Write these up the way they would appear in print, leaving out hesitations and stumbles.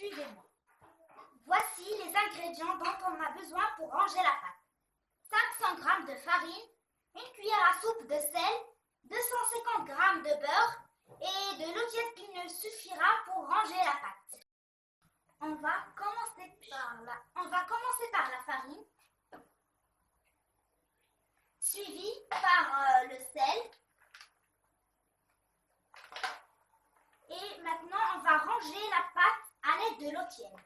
Suivez-moi. Voici les ingrédients dont on a besoin pour ranger la pâte. 500 g de farine, une cuillère à soupe de sel, 250 g de beurre et de l'eau tiède qui nous suffira pour ranger la pâte. On va commencer par la farine, suivi par le sel. Et maintenant, on va ranger la pâte à l'aide de l'eau tiède.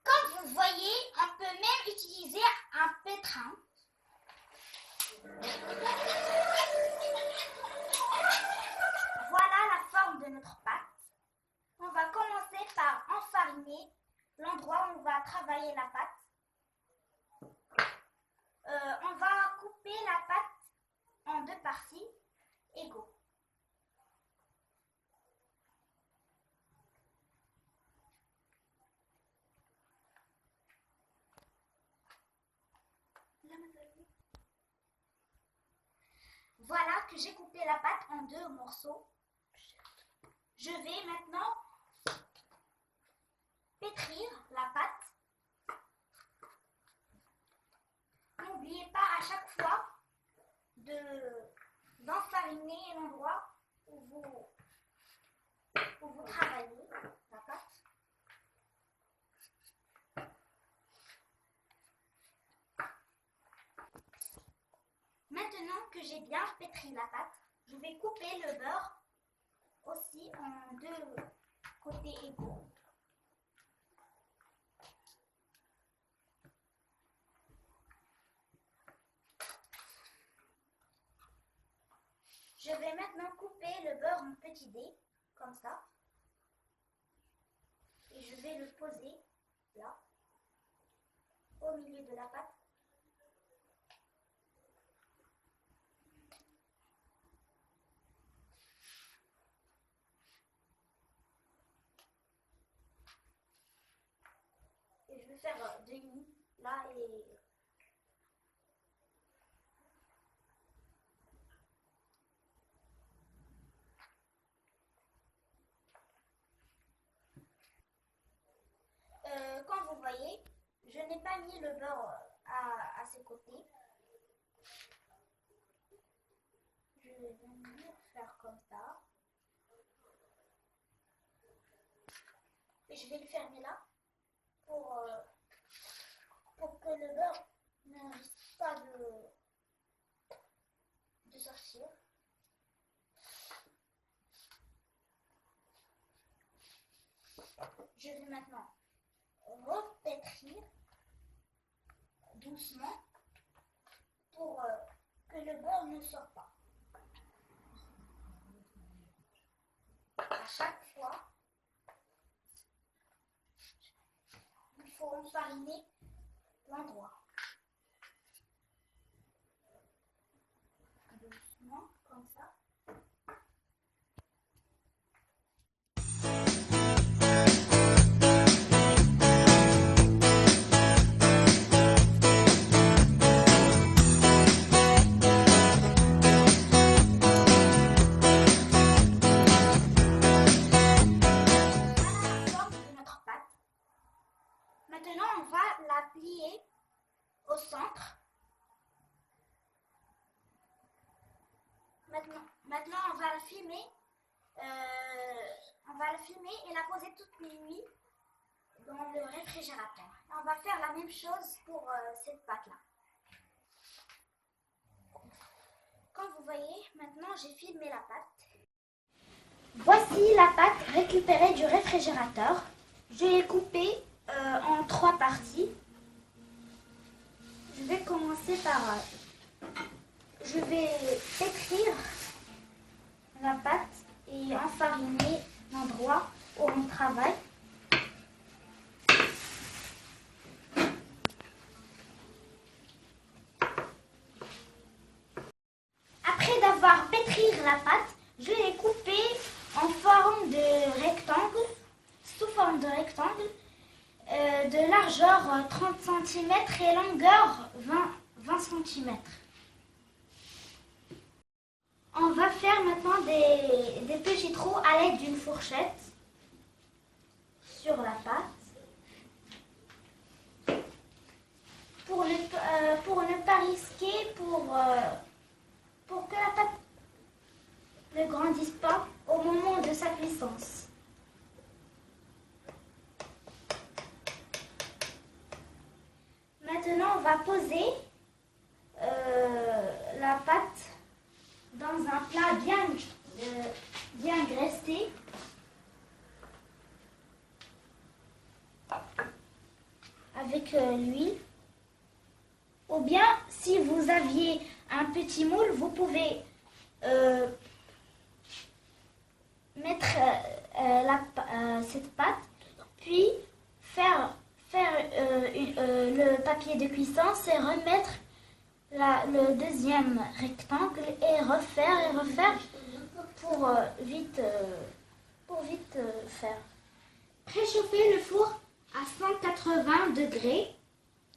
Comme vous voyez, on peut même utiliser un pétrin. Voilà la forme de notre pâte. On va commencer par enfariner l'endroit où on va travailler la pâte. On va couper la pâte en 2 parties égaux. Voilà que j'ai coupé la pâte en 2 morceaux. Je vais maintenant pétrir la pâte. N'oubliez pas à chaque fois d'enfariner l'endroit où vous travaillez la pâte. Maintenant que j'ai bien pétri la pâte, je vais couper le beurre aussi en 2 côtés égaux. Je vais maintenant couper le beurre en petits dés, comme ça. Et je vais le poser là, au milieu de la pâte. Et je vais faire 2 nids là et comme vous voyez, je n'ai pas mis le beurre à ses côtés. Je vais venir faire comme ça. Et je vais le fermer là pour que le beurre ne risque pas de sortir. Je vais maintenant repétrir doucement pour que le beurre ne sorte pas. À chaque fois, il faut enfariner l'endroit. Doucement, comme ça. Maintenant, on va la plier au centre. Maintenant, on va la filmer. Et la poser toute nuit dans le réfrigérateur. On va faire la même chose pour cette pâte-là. Comme vous voyez, maintenant j'ai filmé la pâte. Voici la pâte récupérée du réfrigérateur. Je l'ai coupée en 3 parties. Je vais commencer par... je vais pétrir la pâte et enfariner l'endroit où on travaille. Après d'avoir pétri la pâte, je l'ai coupée en forme de rectangle, sous forme de rectangle, de largeur 30 cm et longueur 20 20 centimètres. On va faire maintenant des petits trous à l'aide d'une fourchette sur la pâte. Pour ne pas risquer, pour que la pâte ne grandisse pas au moment de sa cuisance. Maintenant, on va poser la pâte dans un plat bien graissé. Avec l'huile. Ou bien, si vous aviez un petit moule, vous pouvez mettre cette pâte, puis faire le papier de cuisson et remettre le deuxième rectangle et refaire pour vite faire. Préchauffez le four à 180 degrés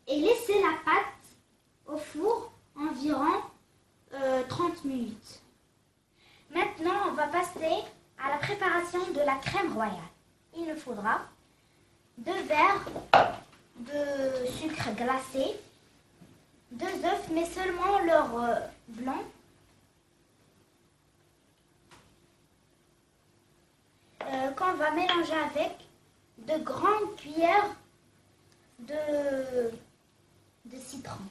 et laissez la pâte au four environ 30 minutes. Maintenant, on va passer à la préparation de la crème royale. Il nous faudra 2 verres de sucre glacé, 2 œufs, mais seulement leur blanc, qu'on va mélanger avec de grandes cuillères de citron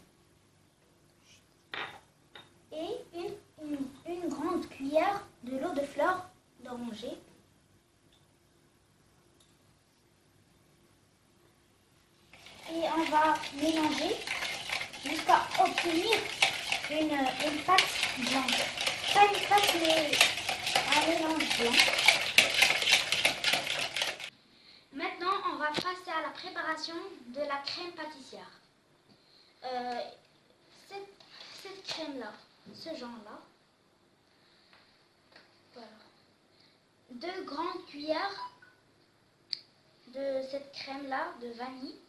et une grande cuillère de l'eau de fleur d'oranger. Et on va mélanger jusqu'à obtenir une pâte blanche. Pas une pâte, mais un mélange blanc. Maintenant, on va passer à la préparation de la crème pâtissière. Cette crème-là, ce genre-là, voilà. 2 grandes cuillères de cette crème-là de vanille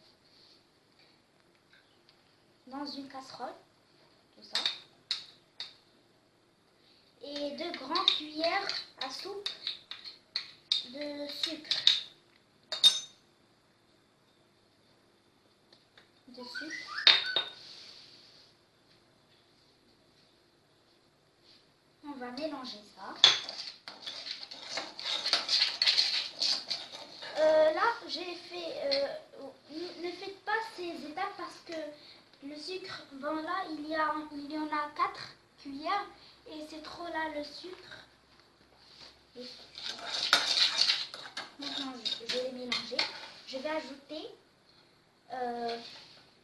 dans une casserole, tout ça. Et 2 grandes cuillères à soupe de sucre. On va mélanger ça. Là, j'ai fait... ne faites pas ces étapes parce que le sucre, bon là, il y en a 4 cuillères et c'est trop là le sucre. Maintenant, je vais les mélanger. Je vais ajouter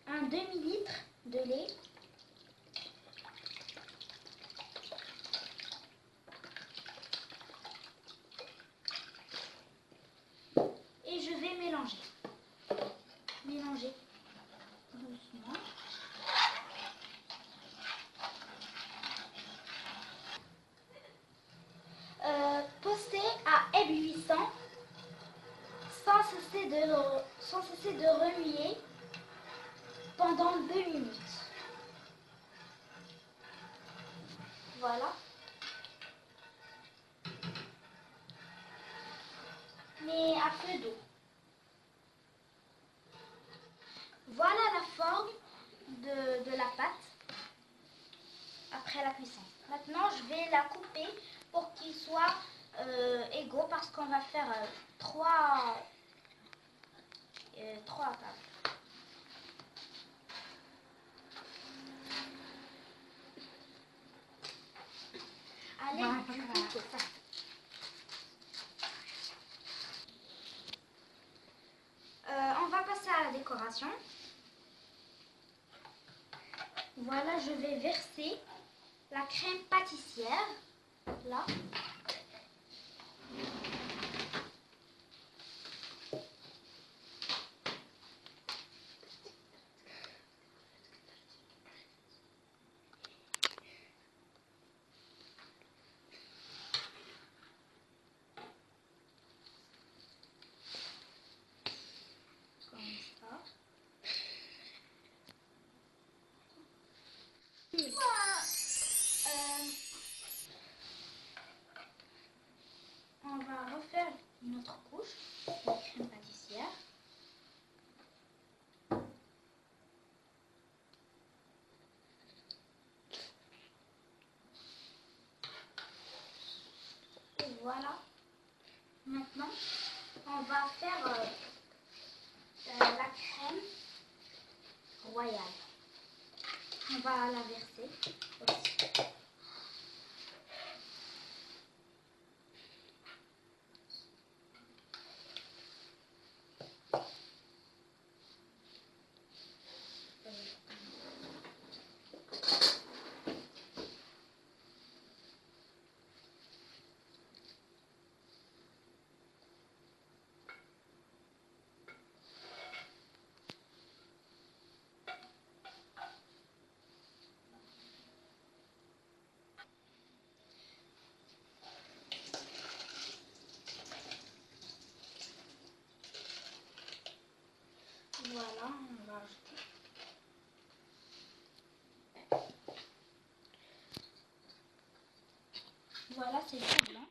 un demi-litre de lait. Et je vais mélanger. Mélanger doucement. Poster à ébullition sans cesser de remuer pendant 2 minutes. Voilà. Mais à peu d'eau. Voilà la forme de la pâte après la cuisson. Maintenant, je vais la couper pour qu'ils soient égaux parce qu'on va faire 3 tables. Allez, on va passer à la décoration. Voilà, je vais verser la crème pâtissière là. Comme ça. On va refaire une autre couche de crème pâtissière. Et voilà. Maintenant, on va faire la crème royale. On va la verser aussi. Voilà, on va ajouter. Voilà, c'est tout blanc.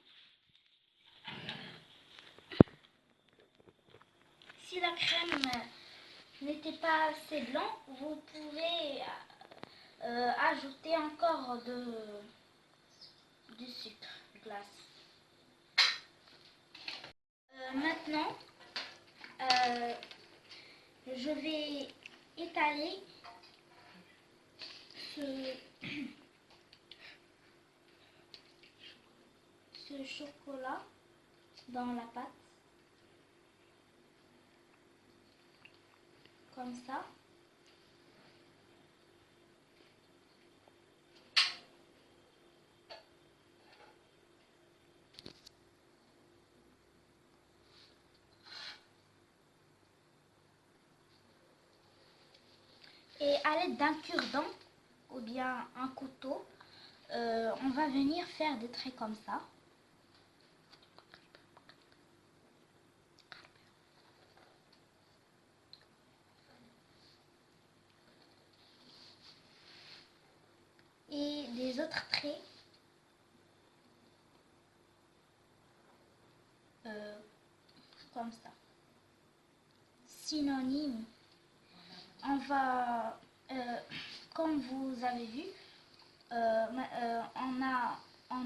Si la crème n'était pas assez blanc, vous pouvez ajouter encore du sucre glace. Maintenant, je vais étaler ce chocolat dans la pâte, comme ça. Et à l'aide d'un cure-dent ou bien un couteau, on va venir faire des traits comme ça. Et des autres traits comme ça. Synonyme, on va, comme vous avez vu, on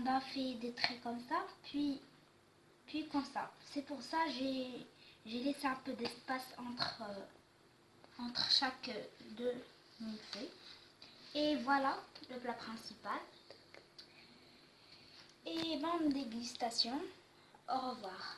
a fait des traits comme ça, puis comme ça. C'est pour ça que j'ai laissé un peu d'espace entre chaque deux millefeuilles. Et voilà le plat principal. Et bonne dégustation. Au revoir.